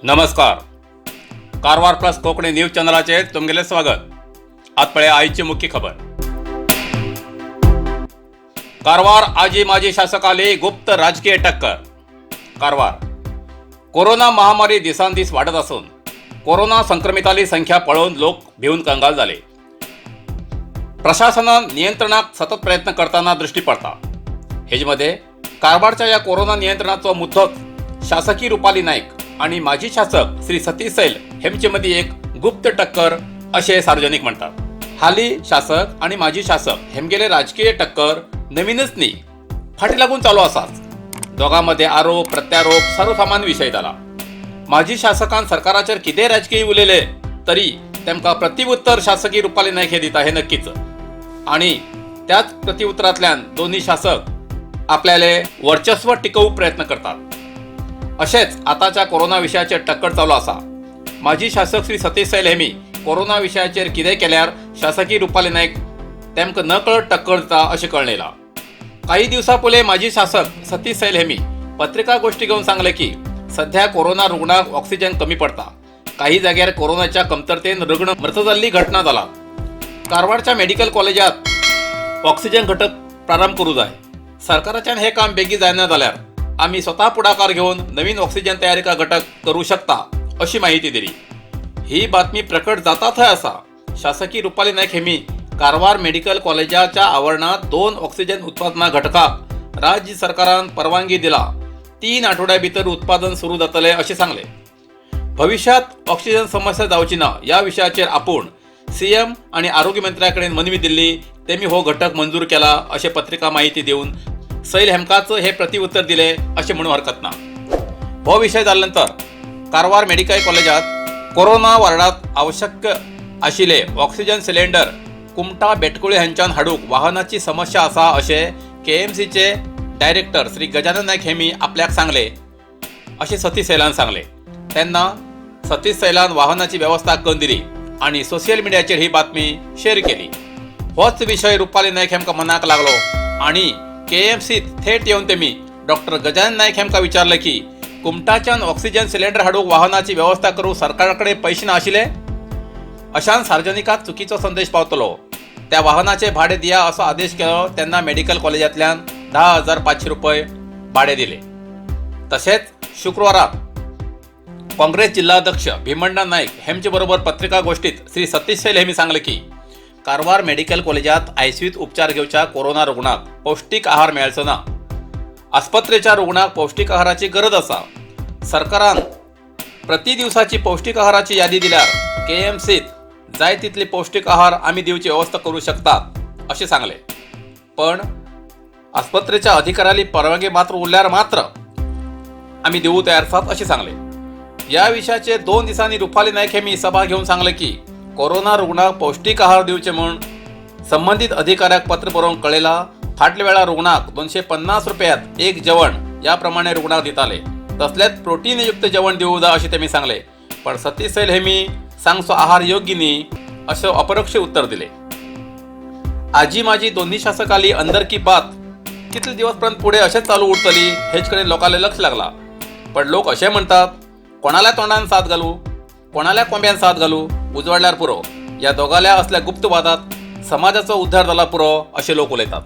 नमस्कार. Karwar plus Konkani news चॅनलाचे तुमगेले स्वागत. आज पळे आईची मुख्य खबर. कारवार आजी माजी शासकाले गुप्त राजकीय टक्कर. कारवार कोरोना महामारी दिसांदिस वाढत असून कोरोना संक्रमितांची संख्या पळवून लोक भिवून कंगाल झाले. प्रशासनान नियंत्रणाक सतत प्रयत्न करताना दृष्टी पडता. हेजमध्ये कारवारच्या या कोरोना नियंत्रणाचो मुद्दो शासकीय रुपाली नाईक आणि माजी शासक श्री सतीश सैल हेमचे मध्ये एक गुप्त टक्कर असे सार्वजनिक म्हणतात. हाली शासक आणि माजी शासक हेमगेले राजकीय टक्कर नवीनच न्ही, फाटी लागून चालू आसाच. दोघांमध्ये आरोप प्रत्यारोप सर्वसामान्य विषय झाला. माजी शासकान सरकाराचेर कितें राजकीय उलयले तरी तेमकां प्रतिउत्तर शासकीय रुपाली नाईक हे दिता हे नक्कीच. आणि त्याच प्रतिउत्तरांतल्यान दोन्ही शासक आपल्याले वर्चस्व टिकवूक प्रयत्न करतात. अशेंच आताच्या कोरोना विशयाचेर टक्कर चालू आसा. माजी शासक श्री सतीश सैल हेमी कोरोना विशयाचेर कितें केल्यार शासकीय रुपाली नाईक तेमकां नकळत टक्कर दिता अशें कळयलां. काही दिवसां पयलीं माजी शासक सतीश सैल हेमी पत्रिका गोष्टी घेवन सांगले की सध्या कोरोना रुग्णांक ऑक्सिजन कमी पडटा. काही जाग्यार कोरोनाच्या कमतरतेन रुग्ण मृत जाल्ली घटना जाला. कारवारच्या मेडिकल कॉलेजात ऑक्सिजन घटक प्रारंभ करूं जाय. सरकाराच्यान हे काम बेगीन जायना जाल्यार आम्ही स्वतः पुढाकार घेऊन नवीन ऑक्सिजन तयारिका घटक करू शकता अशी माहिती दिली. ही बातमी प्रकट जाता थंय आसा. शासकीय रुपाली नाईक हेमी कारवार मेडिकल कॉलेजाच्या आवरणात 2 ऑक्सिजन उत्पादना घटकाक राज्य सरकारान परवानगी दिला. 3 आठवड्या भितर उत्पादन सुरू जातले असे सांगले. भविष्यात ऑक्सिजन समस्या जावची ना या विषयाचेर आपूण सीएम आणि आरोग्य मंत्र्याकडे मनवी दिल्ली. तेमी हो घटक मंजूर केला असे पत्रिका माहिती देऊन सैल हेमकाच हे प्रतिउत्तर दिले असे म्हणून हरकत ना. हो विषय झाल्यानंतर कारवार मेडिकल कॉलेजात कोरोना वार्डात आवश्यक आशिल्ले ऑक्सिजन सिलेंडर कुमटा बेटकुळे हांच्यान हाडूक वाहनाची समस्या आसा असे केएमसीचे डायरेक्टर श्री गजानन नाईक हेमी आपल्याक सांगले असे सतीश सैलान सांगले. तेन्ना सतीश सैलान वाहनाची व्यवस्था करून दिली आणि सोशल मीडियाचेर ही बातमी शेअर केली. होच विषय रुपाली नाईक हेमकां मनाक लागलो आणि केएमसीत थेट येऊन तेमी डॉक्टर गजानन नाईक हेमकां विचारले की कुमटाच्यान ऑक्सिजन सिलेंडर हाडूक वाहनाची व्यवस्था करूंक सरकाराकडे पैसे नाशिल्ले. अशान सार्वजनिकाक चुकीचो संदेश पावतलो. त्या वाहनाचे भाडे दिया असो आदेश केलो तेन्ना मेडिकल कॉलेजांतल्यान 10,500 रुपये भाडे दिले. तसेच शुक्रवाराक काँग्रेस जिल्हाध्यक्ष भीमण्णा नाईक हेमचे बरोबर पत्रिका गोष्टीत श्री सतीश सैल हेमी सांगले की कारवार मेडिकल कॉलेजात आयसीयूत उपचार घेवच्या कोरोना रुग्णांक पौष्टिक आहार मेळचो ना. आस्पत्रेच्या रुग्णांक पौष्टिक आहाराची गरज आसा. सरकारान प्रति दिवसाची पौष्टिक आहाराची यादी दिल्यार केएमसीत जाय तितली पौष्टिक आहार आमी दिवची व्यवस्था करू शकतात असे सांगले. पण आस्पत्रेच्या अधिकाऱ्याली परवानगी मात्र उरल्यार मात्र आमी दिवू तयार आसात असे सांगले. या विषयाचे 2 दिसांनी रुपाली नाईक हेमी सभा घेऊन सांगले की कोरोना रुग्णांक पौष्टिक आहार दिवचे म्हूण संबंधित अधिकाऱ्याक पत्र बरोवन कळयला. फाटल्या वेळा रुग्णांक 250 रुपयात एक जेवण या प्रमाणे रुग्णांक दिताले. तसलेच प्रोटीनयुक्त जेवण दिवूं जाय असे तेमी सांगले. पण सतीश सैल हेमी सांगचो आहार योग्य न्ही असे अपरोक्ष उत्तर दिले. आजी माजी दोन्ही शासकाली अंदर की बात कितले दिवसपर्यंत पुढे असेच चालू उरतली हेच कडेन लोकांले लक्ष लागला. पण लोक असे म्हणतात कोणाल्या तोंडान साथ घालू कोणाल्या कोंब्यान साथ घालू उजवाडल्यार पुरो. या दोगाल्या असल्या गुप्त वादात समाजाचो उद्धार जाला पुरो असे लोक उलयतात.